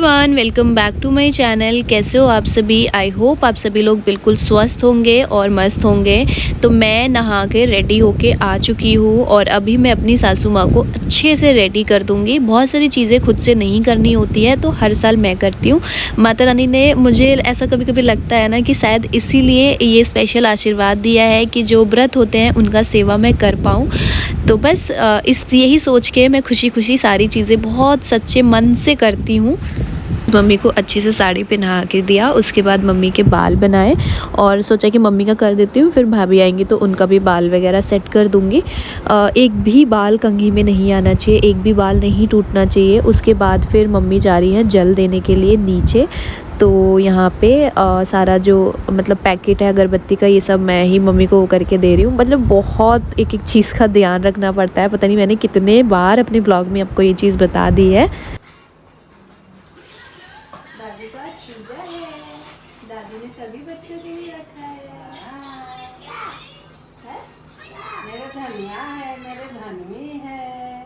Everyone, welcome back to my channel. कैसे हो आप सभी? आई होप आप सभी लोग बिल्कुल स्वस्थ होंगे और मस्त होंगे। तो मैं नहा के रेडी होके आ चुकी हूँ और अभी मैं अपनी सासू माँ को अच्छे से रेडी कर दूँगी। बहुत सारी चीज़ें खुद से नहीं करनी होती है तो हर साल मैं करती हूँ। माता रानी ने मुझे ऐसा कभी कभी लगता है ना कि शायद इसीलिए ये स्पेशल आशीर्वाद दिया है कि जो व्रत होते हैं उनका सेवा मैं कर पाऊँ। तो बस यही सोच के मैं खुशी खुशी सारी चीज़ें बहुत सच्चे मन से करती हूँ। मम्मी को अच्छे से साड़ी पहना के दिया, उसके बाद मम्मी के बाल बनाए और सोचा कि मम्मी का कर देती हूँ, फिर भाभी आएंगी तो उनका भी बाल वगैरह सेट कर दूँगी। एक भी बाल कंघी में नहीं आना चाहिए, एक भी बाल नहीं टूटना चाहिए। उसके बाद फिर मम्मी जा रही हैं जल देने के लिए नीचे। तो यहाँ पे सारा जो मतलब पैकेट है अगरबत्ती का, ये सब मैं ही मम्मी को करके दे रही हूँ। मतलब बहुत एक एक चीज़ का ध्यान रखना पड़ता है। पता नहीं मैंने कितने बार अपने ब्लॉग में आपको ये चीज़ बता दी है। दादी का पूजा है, दादी ने सभी बच्चों के लिए रखा है। मेरे धनिया है, मेरे धनवी है,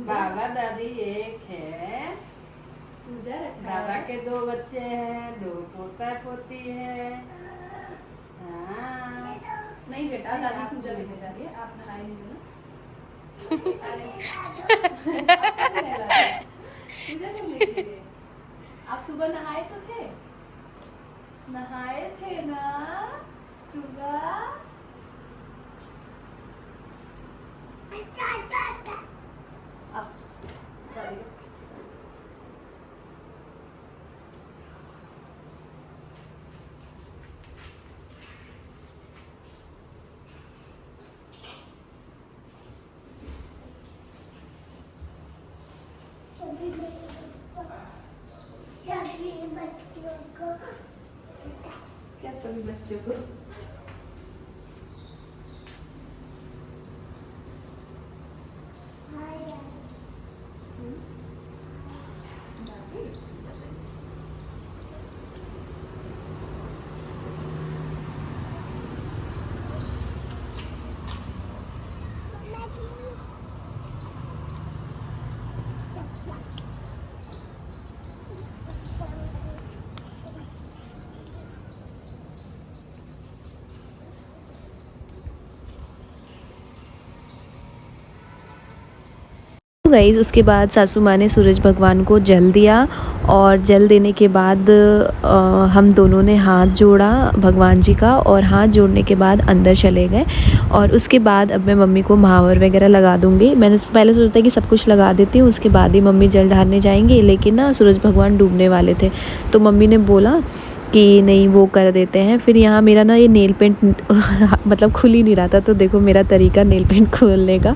बाबा दादी एक है, पूजा रखा बाबा है। के 2 बच्चे हैं, 2 पोता पोती है। हाँ। नहीं बेटा, दादी पूजा करने जा रही है, आप नहाए नहीं हो ना। पूजा करने के लिए आप सुबह नहाए तो थे, नहाए थे ना सुबह। अब दादी क्या सभी बच्चों को गाइस। उसके बाद सासू माँ ने सूरज भगवान को जल दिया और जल देने के बाद हम दोनों ने हाथ जोड़ा भगवान जी का, और हाथ जोड़ने के बाद अंदर चले गए। और उसके बाद अब मैं मम्मी को महावर वगैरह लगा दूंगी। मैंने पहले सोचा था कि सब कुछ लगा देती हूँ, उसके बाद ही मम्मी जल ढारने जाएंगी, लेकिन ना सूरज भगवान डूबने वाले थे तो मम्मी ने बोला कि नहीं वो कर देते हैं। फिर यहाँ मेरा ना ये नेल पेंट मतलब खुल ही नहीं रहा था, तो देखो मेरा तरीका नेल पेंट खोलने का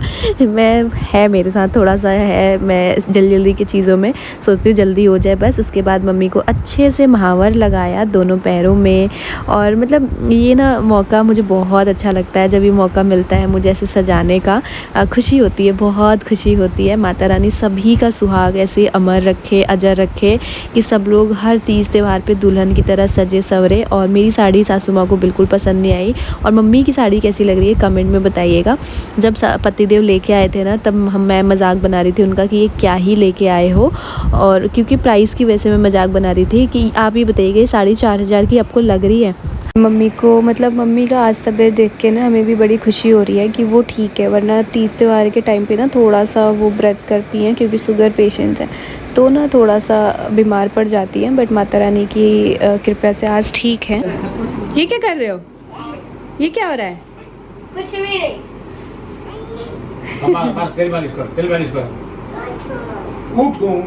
है मेरे साथ थोड़ा सा है। मैं जल्दी की चीज़ों में सोचती हूँ जल्दी हो जाए बस। उसके बाद मम्मी को अच्छे से महावर लगाया दोनों पैरों में। और मतलब ये ना मौका मुझे बहुत अच्छा लगता है, जब ये मौका मिलता है मुझे ऐसे सजाने का। खुशी होती है, बहुत खुशी होती है। माता रानी सभी का सुहाग ऐसे अमर रखे, अजर रखे कि सब लोग हर तीज त्यौहार पे दुल्हन की तरह सजे सवरे। और मेरी साड़ी सासू माँ को बिल्कुल पसंद नहीं आई। और मम्मी की साड़ी कैसी लग रही है कमेंट में बताइएगा। जब पतिदेव लेके आए थे ना, तब मैं मजाक बना रही थी उनका कि ये क्या ही लेके आए हो, और क्योंकि प्राइस की वजह से मैं मजाक बना रही थी कि आप ये बताइएगा साड़ी 4,000 की आपको लग रही है। मम्मी को मतलब मम्मी का आज तबीयत देख के ना हमें भी बड़ी खुशी हो रही है कि वो ठीक है, वरना तीज त्यौहार के टाइम पे ना थोड़ा सा वो व्रत करती हैं क्योंकि शुगर पेशेंट है तो ना थोड़ा सा बीमार पड़ जाती हैं। बट माता रानी की कृपा से आज ठीक है। ये क्या कर रहे हो? ये क्या हो रहा है? कुछ भी नहीं। बस तेल मालिश कर, तेल मालिश कर। उठो।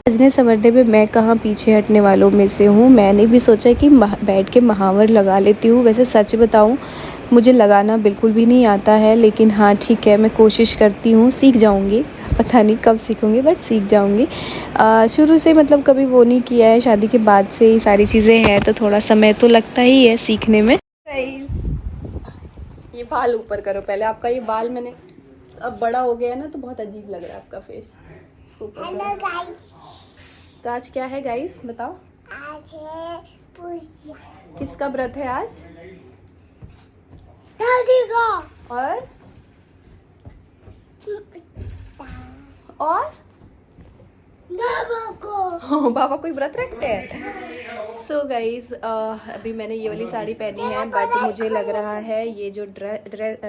सजने संवरने में मैं कहाँ पीछे हटने वालों में से हूँ। मैंने भी सोचा कि बैठ के महावर लगा लेती हूँ। वैसे सच बताऊँ मुझे लगाना बिल्कुल भी नहीं आता है, लेकिन हाँ ठीक है, मैं कोशिश करती हूँ, सीख जाऊँगी। पता नहीं कब सीखूँगी बट सीख जाऊँगी। शुरू से मतलब कभी वो नहीं किया है, शादी के बाद से ही सारी चीज़ें हैं तो थोड़ा समय तो लगता ही है सीखने में। ये बाल ऊपर करो पहले, आपका ये बाल मैंने अब बड़ा हो गया है ना तो बहुत अजीब लग रहा है आपका फेस। Hello guys. तो आज क्या है गाइस बताओ? आज है पूजा। किसका व्रत है आज? दादी का। और और बाबा को बाबा कोई व्रत रखते हैं। सो गाइज अभी मैंने ये वाली साड़ी पहनी है, बट मुझे लग रहा है ये जो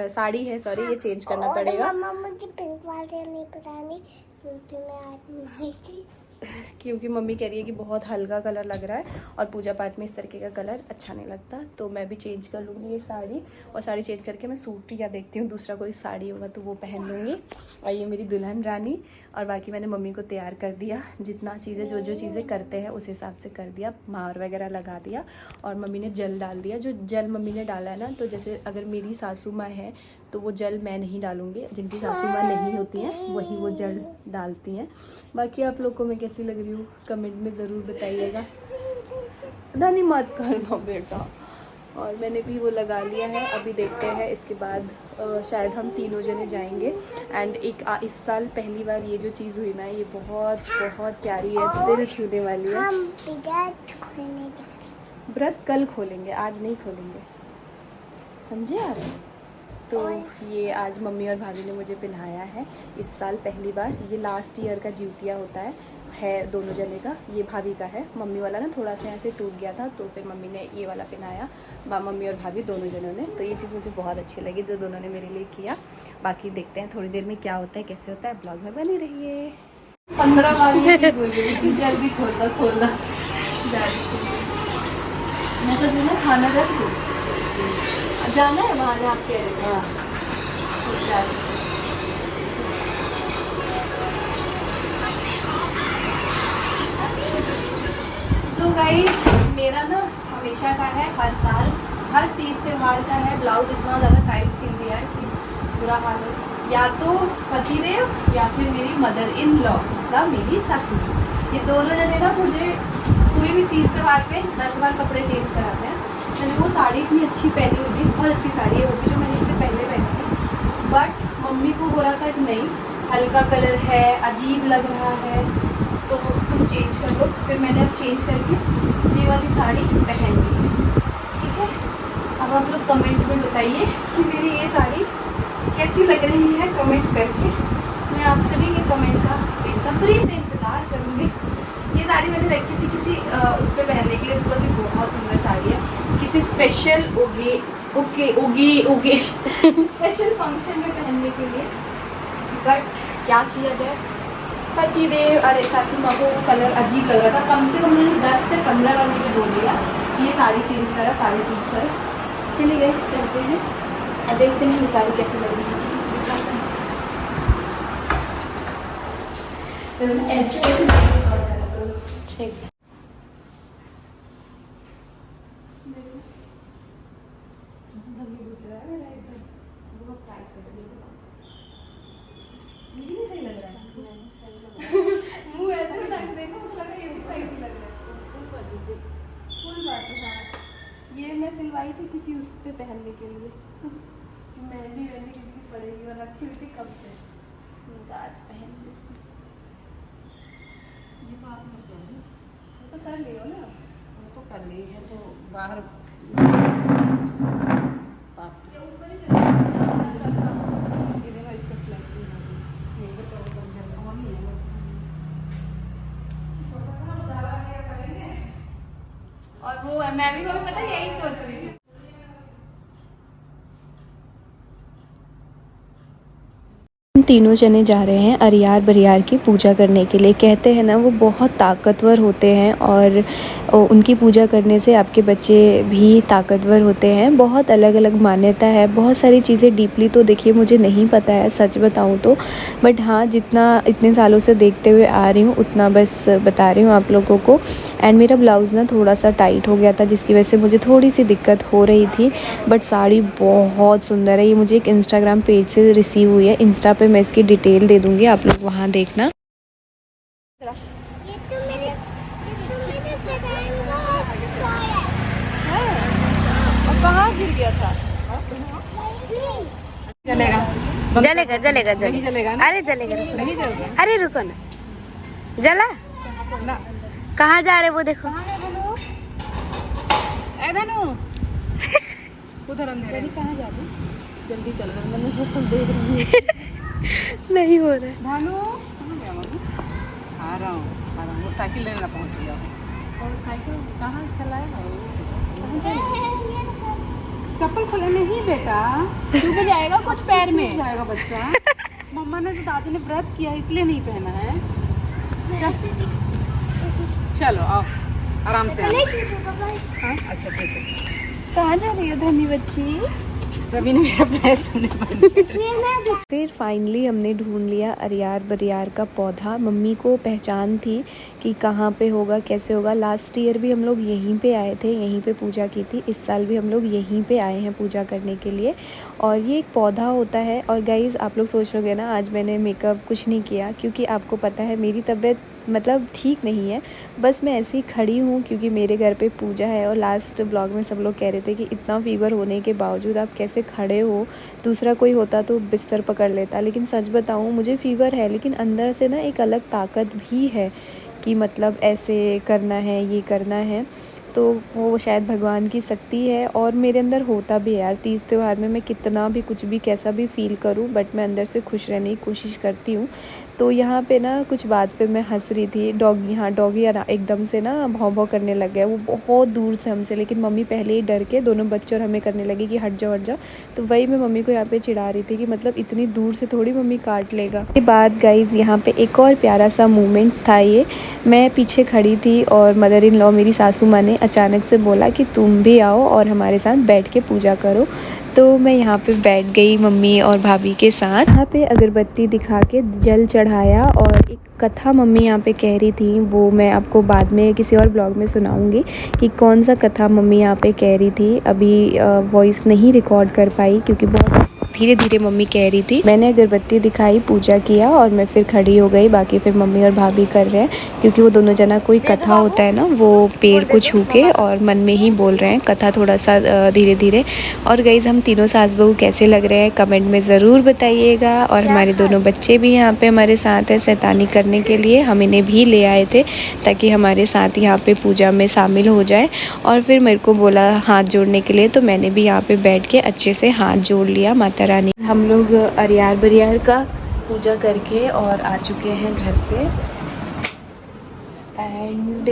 साड़ी है, सॉरी, ये चेंज करना पड़ेगा। मम्मा मुझे पिंक वाले नहीं पहनानी क्योंकि मैं आज नहाई थी। क्योंकि मम्मी कह रही है कि बहुत हल्का कलर लग रहा है और पूजा पाठ में इस तरीके का कलर अच्छा नहीं लगता, तो मैं भी चेंज कर लूँगी ये साड़ी। और साड़ी चेंज करके मैं सूट या देखती हूँ दूसरा कोई साड़ी होगा तो वो पहन लूँगी। और ये मेरी दुल्हन रानी। और बाकी मैंने मम्मी को तैयार कर दिया, जितना चीज़ें जो चीज़ें करते हैं उस हिसाब से कर दिया, मार वगैरह लगा दिया। और मम्मी ने जल डाल दिया, जो जल मम्मी ने डाला है ना, तो जैसे अगर मेरी सासू माँ है तो वो जल मैं नहीं डालूँगी, जिनकी सासू माँ नहीं होती हैं वही वो जल डालती हैं। बाकी आप लोग को मैं कैसी लग रही हूँ कमेंट में ज़रूर बताइएगा। धनी मत करना बेटा। और मैंने भी वो लगा लिया है, अभी देखते हैं इसके बाद शायद हम तीनों जने जाएंगे। एंड इस साल पहली बार ये जो चीज़ हुई ना, ये बहुत बहुत प्यारी है, दिल छूने वाली है। हम व्रत खोलने जा रहे हैं। व्रत कल खोलेंगे, आज नहीं खोलेंगे, समझे आप? तो ये आज मम्मी और भाभी ने मुझे पहनाया है इस साल पहली बार। ये लास्ट ईयर का ज्यूतिया होता है दोनों जने का। ये भाभी का है, मम्मी वाला ना थोड़ा सा ऐसे टूट गया था, तो फिर मम्मी ने ये वाला पहनाया, मम्मी और भाभी दोनों जनों ने। तो ये चीज़ मुझे बहुत अच्छी लगी जो दोनों ने मेरे लिए किया। बाकी देखते हैं थोड़ी देर में क्या होता है, कैसे होता है, ब्लॉग में बने रहिए। 15 बार ये चीज़ बोल रही, जल्दी खोलना मैं सोच रही ना खाना जाना है वहाँ जहाँ आप कह रहे थे। सो गाइस, मेरा ना हमेशा का है, हर साल हर तीज त्योहार का है, ब्लाउज इतना ज़्यादा टाइट सिल दिया है कि बुरा हाल है। या तो पतिदेव या फिर मेरी मदर इन लॉ का मेरी सासू, ये दोनों जने ना मुझे कोई भी तीज त्योहार पे 10 बार कपड़े चेंज कराते हैं। मैंने वो साड़ी इतनी अच्छी पहनी हुई थी, बहुत अच्छी साड़ी है वो भी, जो मैंने इससे पहले पहनी थी, बट मम्मी को हो रहा था कि नहीं हल्का कलर है, अजीब लग रहा है, तो तुम चेंज कर लो। फिर मैंने अब चेंज करके ये वाली साड़ी पहन ली, ठीक है। अब आप लोग कमेंट में बताइए कि मेरी ये साड़ी कैसी लग रही है, कमेंट करके। मैं आपसे भी ये कमेंट का बेसब्री से इंतज़ार करूँगी। ये साड़ी मैंने रखी थी किसी उस पर पहनने के लिए, बिकॉज ये बहुत सुंदर साड़ी है, किसी स्पेशल ओगे स्पेशल फंक्शन में पहनने के लिए। बट क्या किया जाए, पतिदेव अरे सासू माँ को कलर अजीब लग रहा था, कम से कम उन्होंने 10 से 15 बार मुझे बोल दिया ये साड़ी चेंज करा, साड़ी चेंज करा। चलिए गए चलते हैं और देखते हैं ये साड़ी कैसे लग रही है। ऐसे ठीक है। सही लग रहा है, मुँह ऐसे उठा के देखो, मुझे लग रहा है ये भी सही नहीं लग रहा है। फुल बात है। ये मैं सिलवाई थी किसी उस पे पहनने के लिए, मेहंदी किसी की पड़ेगी और रखी हुई थी कब से, आज पहन ली। ये तो आप तो कर लियो ना, वो तो कर ली है, तो बाहर और वो मैं भी पता यही सोच रही थी। तीनों जने जा रहे हैं अरियार बरियार की पूजा करने के लिए। कहते हैं ना वो बहुत ताकतवर होते हैं और उनकी पूजा करने से आपके बच्चे भी ताकतवर होते हैं। बहुत अलग अलग मान्यता है, बहुत सारी चीज़ें डीपली तो देखिए मुझे नहीं पता है सच बताऊं तो, बट हाँ जितना इतने सालों से देखते हुए आ रही हूँ उतना बस बता रही हूँ आप लोगों को। एंड मेरा ब्लाउज़ ना थोड़ा सा टाइट हो गया था जिसकी वजह से मुझे थोड़ी सी दिक्कत हो रही थी, बट साड़ी बहुत सुंदर है। ये मुझे एक इंस्टाग्राम पेज से रिसीव हुई है, इंस्टा पे मैं इसकी डिटेल दे दूँगी, आप लोग वहाँ देखना। ये तो मेरे फ्रेंड का और कहाँ गिर गया था? चलेगा जलेगा जलेगा नहीं चलेगा ना, अरे जलेगा नहीं चलेगा अरे रुको ना, जला ना। कहाँ जा रहे वो देखो। ए धनु उधर अंदर कहाँ जा रही? जल्दी चल रहा है, मैंने सब देख रही हूँ। नहीं हो रहा है। भानु कहाँ गया मम्मी? आ रहा हूँ, वो साइकिल लेने पहुँच गया हूँ। और साइकिल कहाँ चलाएगा वो? चप्पल खोले नहीं बेटा, चुभ जाएगा कुछ पैर में। टूट जाएगा बच्चा। मम्मा ने तो दादी ने व्रत किया इसलिए नहीं पहना है। चलो आओ आराम से आओ। हाँ? अच्छा ठीक है। कहाँ जा रही हो धनी बच्ची? रवि ने मेरा पैर सुने बंद। फिर फाइनली हमने ढूंढ लिया अरियार बरियार का पौधा। मम्मी को पहचान थी कि कहाँ पे होगा, कैसे होगा। लास्ट ईयर भी हम लोग यहीं पे आए थे, यहीं पे पूजा की थी। इस साल भी हम लोग यहीं पे आए हैं पूजा करने के लिए। और ये एक पौधा होता है। और गाइज़ आप लोग सोच रहे ना आज मैंने मेकअप कुछ नहीं किया, क्योंकि आपको पता है मेरी तबीयत मतलब ठीक नहीं है। बस मैं ऐसे ही खड़ी हूँ क्योंकि मेरे घर पे पूजा है। और लास्ट ब्लॉग में सब लोग कह रहे थे कि इतना फीवर होने के बावजूद आप कैसे खड़े हो, दूसरा कोई होता तो बिस्तर पकड़ लेता। लेकिन सच बताऊँ मुझे फ़ीवर है, लेकिन अंदर से ना एक अलग ताकत भी है कि मतलब ऐसे करना है, ये करना है। तो वो शायद भगवान की शक्ति है और मेरे अंदर होता भी है यार। तीज त्यौहार में मैं कितना भी कुछ भी कैसा भी फ़ील करूँ, बट मैं अंदर से खुश रहने की कोशिश करती हूँ। तो यहाँ पे ना कुछ बात पे मैं हंस रही थी। डॉगी एकदम से ना भौं भौं करने लग गया, वो बहुत दूर से हमसे। लेकिन मम्मी पहले ही डर के दोनों बच्चे और हमें करने लगी कि हट जाओ हट जाओ। तो वही मैं मम्मी को यहाँ पे चिढ़ा रही थी कि मतलब इतनी दूर से थोड़ी मम्मी काट लेगा। उसके बाद गाइज़ यहाँ पे एक और प्यारा सा मोमेंट था। ये मैं पीछे खड़ी थी और मदर इन लॉ मेरी सासू माँ ने अचानक से बोला कि तुम भी आओ और हमारे साथ बैठ के पूजा करो। तो मैं यहाँ पे बैठ गई मम्मी और भाभी के साथ। यहाँ पे अगरबत्ती दिखा के जल चढ़ाया। और एक कथा मम्मी यहाँ पे कह रही थी, वो मैं आपको बाद में किसी और ब्लॉग में सुनाऊंगी कि कौन सा कथा मम्मी यहाँ पे कह रही थी। अभी वॉइस नहीं रिकॉर्ड कर पाई क्योंकि बहुत धीरे धीरे मम्मी कह रही थी। मैंने अगरबत्ती दिखाई, पूजा किया और मैं फिर खड़ी हो गई। बाकी फिर मम्मी और भाभी कर रहे हैं क्योंकि वो दोनों जना कोई कथा होता है ना, वो पेड़ को छू के और मन में ही बोल रहे हैं कथा थोड़ा सा धीरे धीरे। और गाइज़ हम तीनों सास बहू कैसे लग रहे हैं कमेंट में ज़रूर बताइएगा। और हमारे दोनों बच्चे भी यहाँ पे हमारे साथ हैं शैतानी करने के लिए। हम इन्हें भी ले आए थे ताकि हमारे साथ यहाँ पे पूजा में शामिल हो जाए। और फिर मेरे को बोला हाथ जोड़ने के लिए, तो मैंने भी यहाँ पे बैठ के अच्छे से हाथ जोड़ लिया माता रानी। हम लोग अरियार बरियार का पूजा करके और आ चुके हैं घर पे। एंड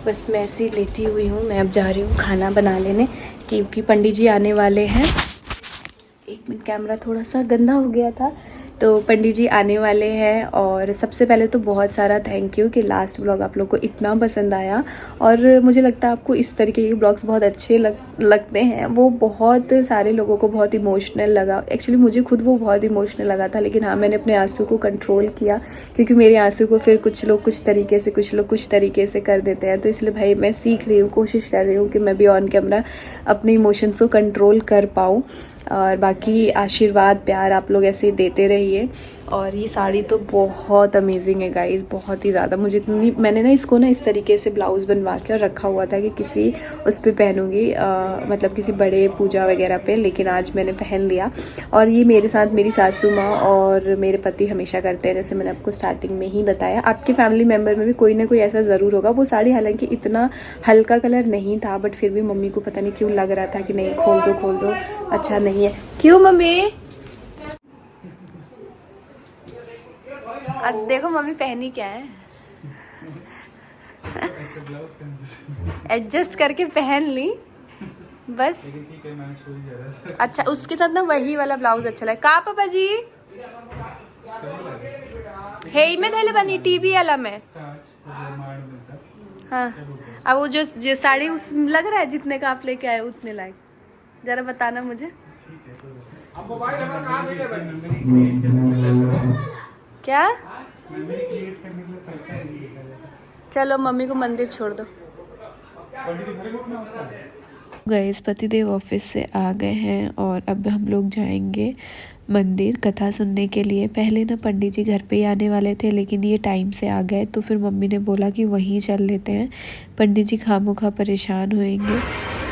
बस मैं ऐसे ही लेटी हुई हूँ। मैं अब जा रही हूँ खाना बना लेने क्योंकि पंडित जी आने वाले हैं। एक मिनट, कैमरा थोड़ा सा गंदा हो गया था। तो पंडित जी आने वाले हैं। और सबसे पहले तो बहुत सारा थैंक यू कि लास्ट ब्लॉग आप लोग को इतना पसंद आया। और मुझे लगता है आपको इस तरीके के ब्लॉग्स बहुत अच्छे लगते हैं। वो बहुत सारे लोगों को बहुत इमोशनल लगा। एक्चुअली मुझे खुद वो बहुत इमोशनल लगा था, लेकिन हाँ मैंने अपने आंसू को कंट्रोल किया क्योंकि मेरे आंसू को फिर कुछ लोग कुछ तरीके से, कुछ लोग कुछ तरीके से कर देते हैं। तो इसलिए भाई मैं सीख रही हूँ, कोशिश कर रही हूँ कि मैं भी ऑन कैमरा अपने इमोशंस को कंट्रोल कर पाऊँ। और बाकी आशीर्वाद प्यार आप लोग ऐसे ही देते रहिए। और ये साड़ी तो बहुत अमेजिंग है गाइस, बहुत ही ज़्यादा। मुझे इतनी, मैंने ना इसको ना इस तरीके से ब्लाउज़ बनवा के और रखा हुआ था कि किसी उस पर पहनूंगी, मतलब किसी बड़े पूजा वगैरह पे, लेकिन आज मैंने पहन लिया। और ये मेरे साथ मेरी सासू माँ और मेरे पति हमेशा करते हैं, जैसे मैंने आपको स्टार्टिंग में ही बताया। आपके फैमिली मेम्बर में भी कोई ना कोई ऐसा ज़रूर होगा। वो साड़ी हालांकि इतना हल्का कलर नहीं था, बट फिर भी मम्मी को पता नहीं क्यों लग रहा था कि नहीं खोल दो, अच्छा नहीं है। क्यों मम्मी? अब देखो मम्मी पहनी क्या है, एडजस्ट करके पहन ली बस। अच्छा उसके साथ ना वही वाला ब्लाउज अच्छा लगा। का पापा जी हे में धैले बनी टीवी वाला में। हाँ अब वो जो साड़ी उस लग रहा है जितने का आप लेके आए उतने लायक, जरा बताना मुझे। क्या? चलो मम्मी को मंदिर छोड़ दो। गाइस पतिदेव ऑफिस से आ गए हैं और अब हम लोग जाएंगे मंदिर कथा सुनने के लिए। पहले ना पंडित जी घर पे ही आने वाले थे, लेकिन ये टाइम से आ गए तो फिर मम्मी ने बोला कि वहीं चल लेते हैं, पंडित जी खामोखा परेशान होएंगे।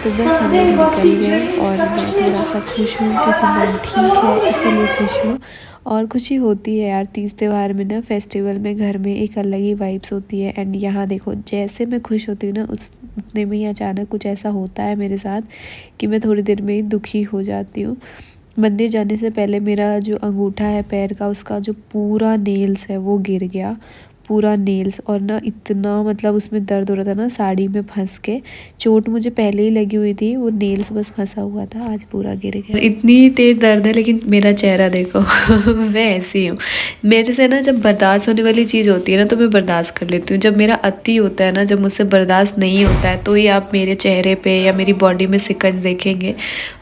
तो बस हम लोग निकल गए और मैं थोड़ा सा खुश हूँ क्योंकि मन ठीक है इसलिए खुश हूँ। और खुशी होती है यार तीज त्यौहार में ना, फेस्टिवल में घर में एक अलग ही वाइब्स होती है। एंड यहाँ देखो जैसे मैं खुश होती हूँ ना उतने में ही अचानक कुछ ऐसा होता है मेरे साथ कि मैं थोड़ी देर में ही दुखी हो जाती हूँ। मंदिर जाने से पहले मेरा जो अंगूठा है पैर का, उसका जो पूरा नेल्स है वो गिर गया, पूरा नेल्स। और ना इतना मतलब उसमें दर्द हो रहा था ना, साड़ी में फंस के। चोट मुझे पहले ही लगी हुई थी, वो नेल्स बस फंसा हुआ था, आज पूरा गिर गया। इतनी तेज दर्द है, लेकिन मेरा चेहरा देखो मैं ऐसी हूँ। मेरे से ना जब बर्दाश्त होने वाली चीज़ होती है ना तो मैं बर्दाश्त कर लेती हूँ। जब मेरा अति होता है ना, जब मुझसे बर्दाश्त नहीं होता है, तो ही आप मेरे चेहरे पे या मेरी बॉडी में सिकन देखेंगे,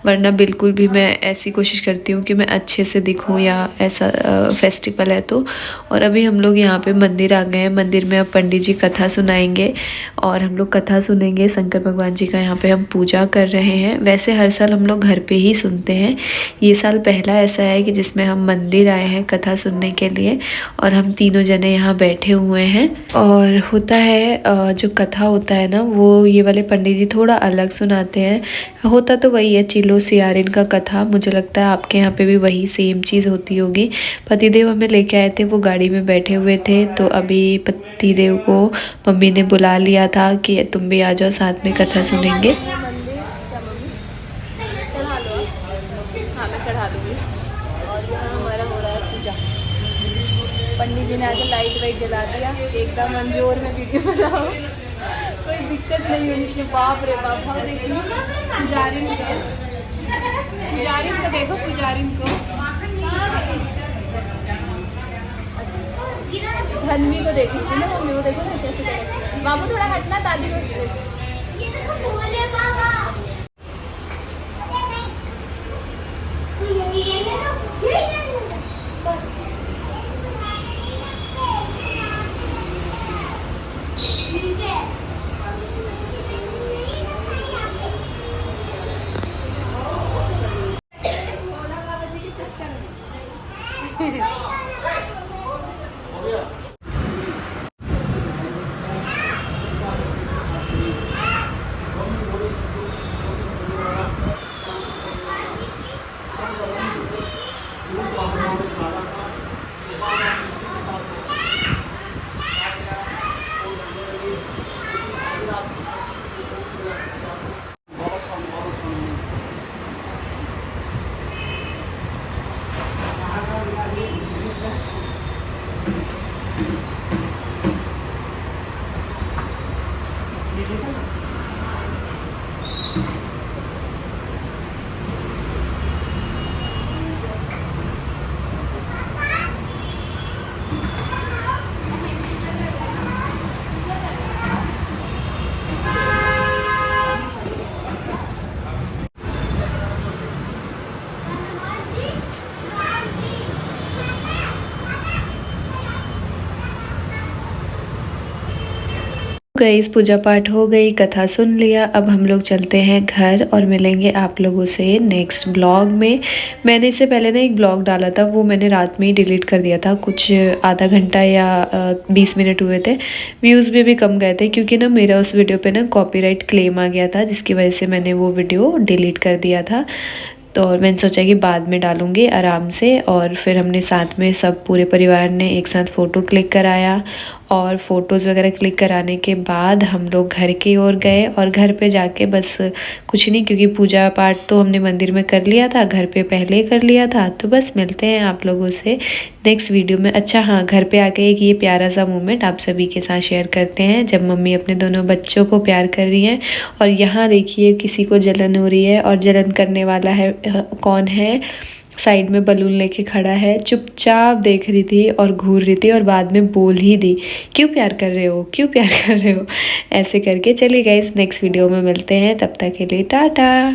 वरना बिल्कुल भी मैं ऐसी कोशिश करती हूँ कि मैं अच्छे से दिखूँ या ऐसा फेस्टिवल है तो। और अभी हम लोग यहाँ पे मंदिर आ गए हैं। मंदिर में अब पंडित जी कथा सुनाएंगे और हम लोग कथा सुनेंगे। शंकर भगवान जी का यहाँ पे हम पूजा कर रहे हैं। वैसे हर साल हम लोग घर पे ही सुनते हैं, ये साल पहला ऐसा है कि जिसमें हम मंदिर आए हैं कथा सुनने के लिए, और हम तीनों जने यहाँ बैठे हुए हैं। और होता है जो कथा होता है ना, वो ये वाले पंडित जी थोड़ा अलग सुनाते हैं। होता तो वही है, चिलो सियारिन का कथा। मुझे लगता है आपके यहाँ पे भी वही सेम चीज़ होती होगी। पतिदेव हमें लेके आए थे, वो गाड़ी में बैठे हुए थे, तो अभी पतिदेव को मम्मी ने बुला लिया था कि तुम भी आ जाओ, साथ में कथा सुनेंगे। मंदिर क्या मम्मी चढ़ा लो? हाँ मैं चढ़ा दूँगी। और यहाँ हमारा हो रहा है पूजा। पंडित जी ने आके लाइट वाइट जला दिया, एकदम मंजोर में वीडियो बनाओ, कोई दिक्कत नहीं होनी चाहिए। बाप रे बाप, हाँ देखो पुजारी को देखो, पुजारी को। अच्छा धनवी को देख रही थी ना मम्मी, वो देखो ना कैसे करे। बाबू थोड़ा हटना, दादी को गई। पूजा पाठ हो गई, कथा सुन लिया। अब हम लोग चलते हैं घर और मिलेंगे आप लोगों से नेक्स्ट ब्लॉग में। मैंने इससे पहले ना एक ब्लॉग डाला था, वो मैंने रात में ही डिलीट कर दिया था। कुछ आधा घंटा या 20 मिनट हुए थे। व्यूज़ भी कम गए थे, क्योंकि ना मेरा उस वीडियो पे ना कॉपीराइट क्लेम आ गया था, जिसकी वजह से मैंने वो वीडियो डिलीट कर दिया था। तो मैंने सोचा कि बाद में डालूँगी आराम से। और फिर हमने साथ में सब पूरे परिवार ने एक साथ फ़ोटो क्लिक कराया, और फ़ोटोज़ वगैरह क्लिक कराने के बाद हम लोग घर की ओर गए। और घर पे जाके बस कुछ नहीं, क्योंकि पूजा पाठ तो हमने मंदिर में कर लिया था, घर पे पहले कर लिया था। तो बस मिलते हैं आप लोगों से नेक्स्ट वीडियो में। अच्छा हाँ, घर पे आके एक ये प्यारा सा मोमेंट आप सभी के साथ शेयर करते हैं, जब मम्मी अपने दोनों बच्चों को प्यार कर रही हैं। और यहाँ देखिए किसी को जलन हो रही है, और जलन करने वाला है कौन है, साइड में बलून लेके खड़ा है, चुपचाप देख रही थी और घूर रही थी, और बाद में बोल ही दी, क्यों प्यार कर रहे हो, क्यों प्यार कर रहे हो, ऐसे करके। चलिए गाइस, नेक्स्ट वीडियो में मिलते हैं, तब तक के लिए टाटा।